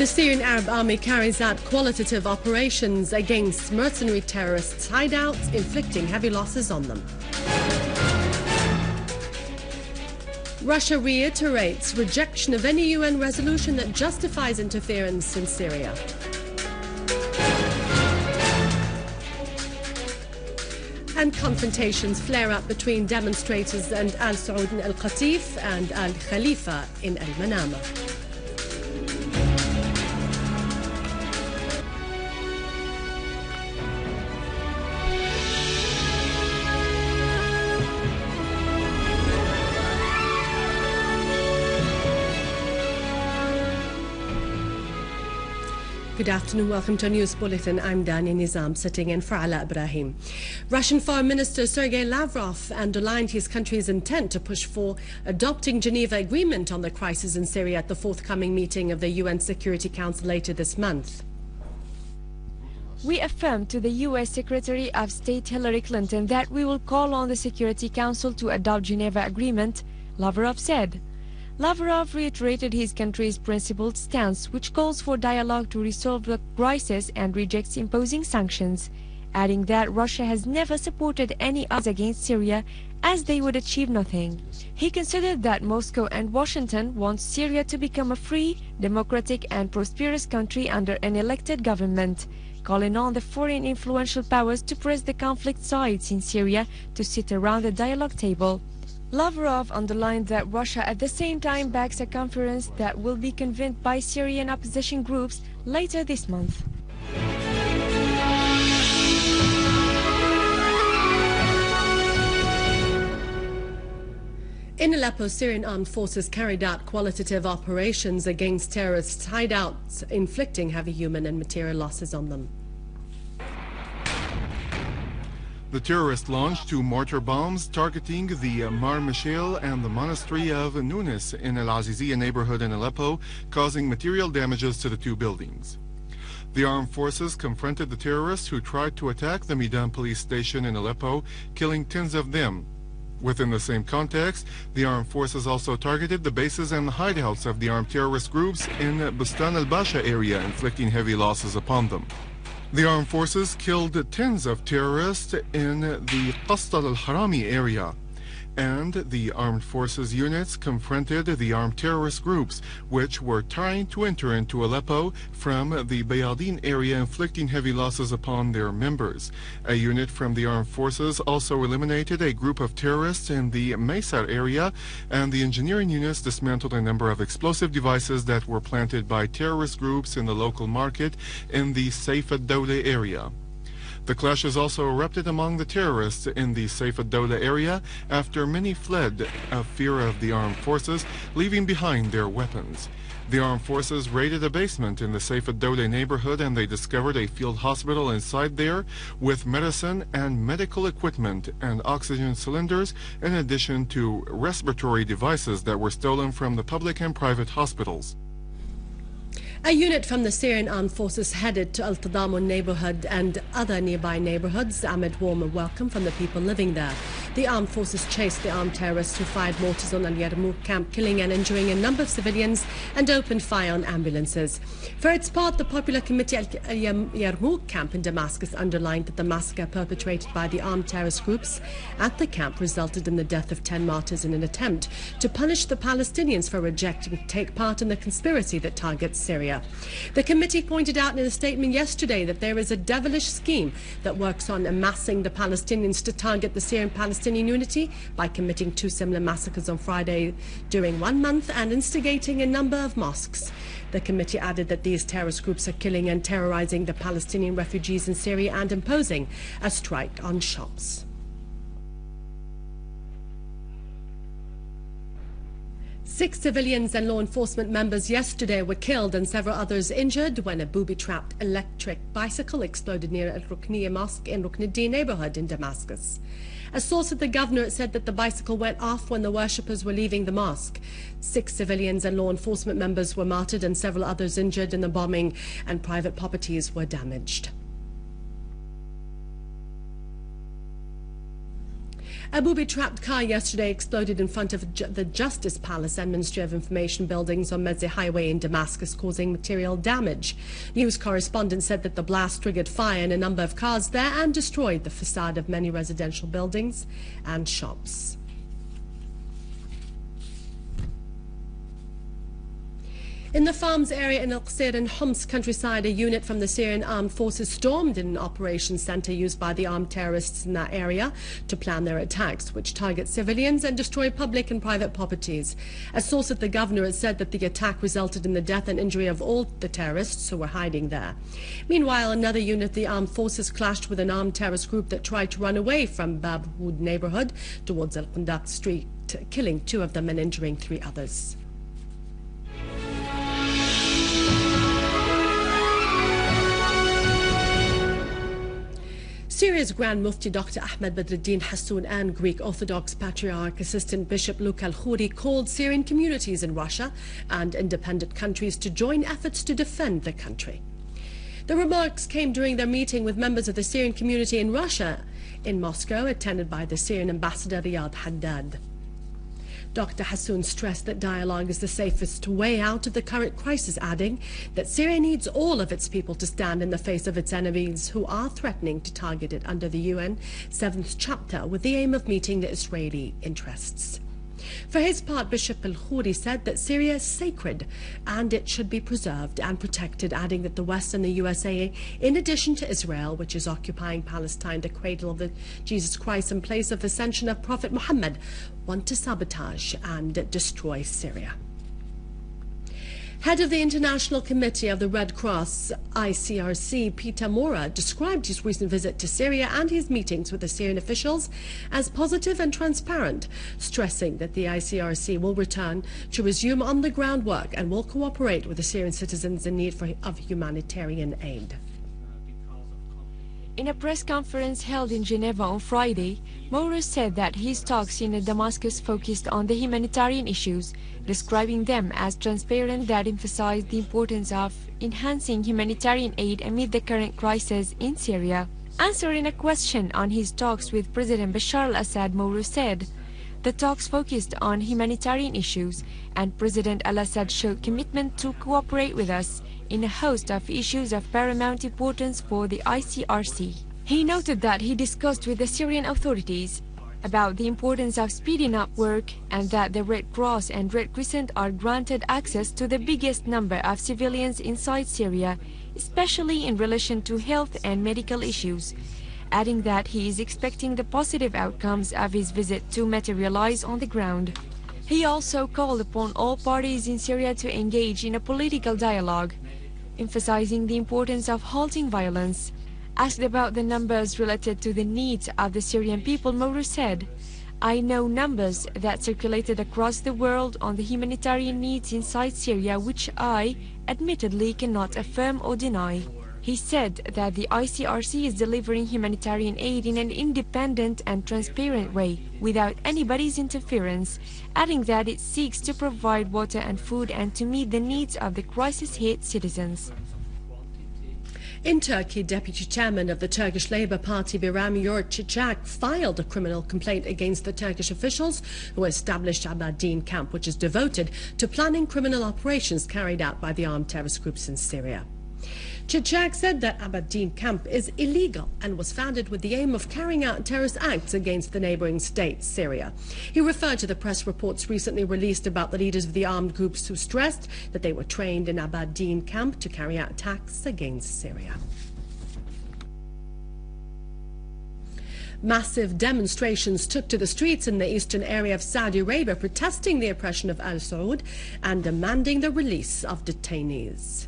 The Syrian Arab Army carries out qualitative operations against mercenary terrorists' hideouts, inflicting heavy losses on them. Russia reiterates rejection of any UN resolution that justifies interference in Syria. And confrontations flare up between demonstrators and al-Saud in al-Qatif and al-Khalifa in al-Manama. Good afternoon, welcome to our news bulletin. I'm Dani Nizam, sitting in for Ala Ibrahim. Russian Foreign Minister Sergei Lavrov underlined his country's intent to push for adopting Geneva Agreement on the crisis in Syria at the forthcoming meeting of the UN Security Council later this month. We affirmed to the U.S. Secretary of State Hillary Clinton that we will call on the Security Council to adopt Geneva Agreement, Lavrov said. Lavrov reiterated his country's principled stance, which calls for dialogue to resolve the crisis and rejects imposing sanctions, adding that Russia has never supported any odds against Syria, as they would achieve nothing. He considered that Moscow and Washington want Syria to become a free, democratic and prosperous country under an elected government, calling on the foreign influential powers to press the conflict sides in Syria to sit around the dialogue table. Lavrov underlined that Russia at the same time backs a conference that will be convened by Syrian opposition groups later this month. In Aleppo, Syrian armed forces carried out qualitative operations against terrorists' hideouts, inflicting heavy human and material losses on them. The terrorists launched 2 mortar bombs targeting the Mar Mishal and the monastery of Nunis in al-Aziziyah neighborhood in Aleppo, causing material damages to the 2 buildings. The armed forces confronted the terrorists who tried to attack the Midan police station in Aleppo, killing tens of them. Within the same context, the armed forces also targeted the bases and hideouts of the armed terrorist groups in Bustan al-Basha area, inflicting heavy losses upon them. The armed forces killed tens of terrorists in the Qasd al-Harami area, and the armed forces units confronted the armed terrorist groups, which were trying to enter into Aleppo from the Bayadin area, inflicting heavy losses upon their members. A unit from the armed forces also eliminated a group of terrorists in the Maysar area, and the engineering units dismantled a number of explosive devices that were planted by terrorist groups in the local market in the Saif ad-Dawla area. The clashes also erupted among the terrorists in the Saif ad-Dawla area after many fled of fear of the armed forces, leaving behind their weapons. The armed forces raided a basement in the Saif ad-Dawla neighborhood, and they discovered a field hospital inside there with medicine and medical equipment and oxygen cylinders, in addition to respiratory devices that were stolen from the public and private hospitals. A unit from the Syrian armed forces headed to Al-Tadamun neighborhood and other nearby neighborhoods amid warm welcome from the people living there. The armed forces chased the armed terrorists who fired mortars on al-Yarmouk camp, killing and injuring a number of civilians, and opened fire on ambulances. For its part, the Popular Committee al-Yarmouk camp in Damascus underlined that the massacre perpetrated by the armed terrorist groups at the camp resulted in the death of 10 martyrs in an attempt to punish the Palestinians for rejecting to take part in the conspiracy that targets Syria. The committee pointed out in a statement yesterday that there is a devilish scheme that works on amassing the Palestinians to target the Syrian-Palestinian unity by committing 2 similar massacres on Friday during 1 month and instigating a number of mosques. The committee added that these terrorist groups are killing and terrorizing the Palestinian refugees in Syria and imposing a strike on shops. 6 civilians and law enforcement members yesterday were killed and several others injured when a booby-trapped electric bicycle exploded near Al-Rukniya Mosque in Ruknuddin neighborhood in Damascus. A source at the governorate said that the bicycle went off when the worshippers were leaving the mosque. 6 civilians and law enforcement members were martyred and several others injured in the bombing, and private properties were damaged. A booby-trapped car yesterday exploded in front of the Justice Palace and Ministry of Information buildings on Mazzeh Highway in Damascus, causing material damage. News correspondents said that the blast triggered fire in a number of cars there and destroyed the facade of many residential buildings and shops. In the farms area in al-Qasir and Homs countryside, a unit from the Syrian armed forces stormed in an operations center used by the armed terrorists in that area to plan their attacks, which target civilians and destroy public and private properties. A source at the governorate said that the attack resulted in the death and injury of all the terrorists who were hiding there. Meanwhile, another unit of the armed forces clashed with an armed terrorist group that tried to run away from Bab Houd neighborhood towards al-Qundak street, killing 2 of them and injuring 3 others. Syria's Grand Mufti Dr. Ahmed Badruddin Hassoun and Greek Orthodox Patriarch Assistant Bishop Luke Al-Khouri called Syrian communities in Russia and independent countries to join efforts to defend the country. The remarks came during their meeting with members of the Syrian community in Russia in Moscow, attended by the Syrian ambassador Riyad Haddad. Dr. Hassoun stressed that dialogue is the safest way out of the current crisis, adding that Syria needs all of its people to stand in the face of its enemies who are threatening to target it under the UN 7th chapter with the aim of meeting the Israeli interests. For his part, Bishop Al-Khouri said that Syria is sacred and it should be preserved and protected, adding that the West and the USA, in addition to Israel, which is occupying Palestine, the cradle of the Jesus Christ and place of ascension of Prophet Muhammad, want to sabotage and destroy Syria. Head of the International Committee of the Red Cross, ICRC, Peter Mora, described his recent visit to Syria and his meetings with the Syrian officials as positive and transparent, stressing that the ICRC will return to resume on-the-ground work and will cooperate with the Syrian citizens in need of humanitarian aid. In a press conference held in Geneva on Friday, Mora said that his talks in Damascus focused on the humanitarian issues, describing them as transparent that emphasized the importance of enhancing humanitarian aid amid the current crisis in Syria. Answering a question on his talks with President Bashar al-Assad, Mora said, "The talks focused on humanitarian issues, and President al-Assad showed commitment to cooperate with us in a host of issues of paramount importance for the ICRC." He noted that he discussed with the Syrian authorities about the importance of speeding up work and that the Red Cross and Red Crescent are granted access to the biggest number of civilians inside Syria, especially in relation to health and medical issues, adding that he is expecting the positive outcomes of his visit to materialize on the ground. He also called upon all parties in Syria to engage in a political dialogue, emphasizing the importance of halting violence. Asked about the numbers related to the needs of the Syrian people, Mora said, "I know numbers that circulated across the world on the humanitarian needs inside Syria, which I, admittedly, cannot affirm or deny." He said that the ICRC is delivering humanitarian aid in an independent and transparent way, without anybody's interference, adding that it seeks to provide water and food and to meet the needs of the crisis-hit citizens. In Turkey, Deputy Chairman of the Turkish Labour Party, Biram Yurtchak, filed a criminal complaint against the Turkish officials who established Aberdeen camp, which is devoted to planning criminal operations carried out by the armed terrorist groups in Syria. Chichak said that Aberdeen camp is illegal and was founded with the aim of carrying out terrorist acts against the neighboring state, Syria. He referred to the press reports recently released about the leaders of the armed groups who stressed that they were trained in Aberdeen camp to carry out attacks against Syria. Massive demonstrations took to the streets in the eastern area of Saudi Arabia, protesting the oppression of al-Saud and demanding the release of detainees.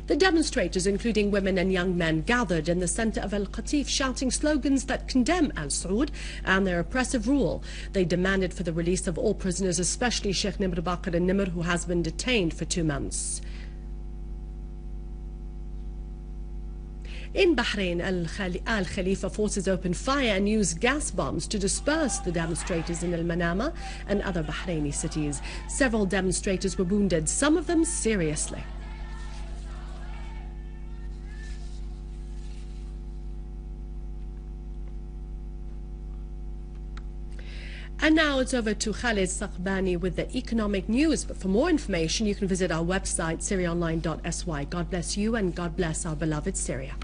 The demonstrators, including women and young men, gathered in the center of Al-Qatif, shouting slogans that condemn al-Saud and their oppressive rule. They demanded for the release of all prisoners, especially Sheikh Nimr Bakr al-Nimr, who has been detained for 2 months. In Bahrain, Al-Khalifa forces opened fire and used gas bombs to disperse the demonstrators in Al-Manama and other Bahraini cities. Several demonstrators were wounded, some of them seriously. And now it's over to Khalid Saqbani with the economic news. But for more information, you can visit our website, syriaonline.sy. God bless you and God bless our beloved Syria.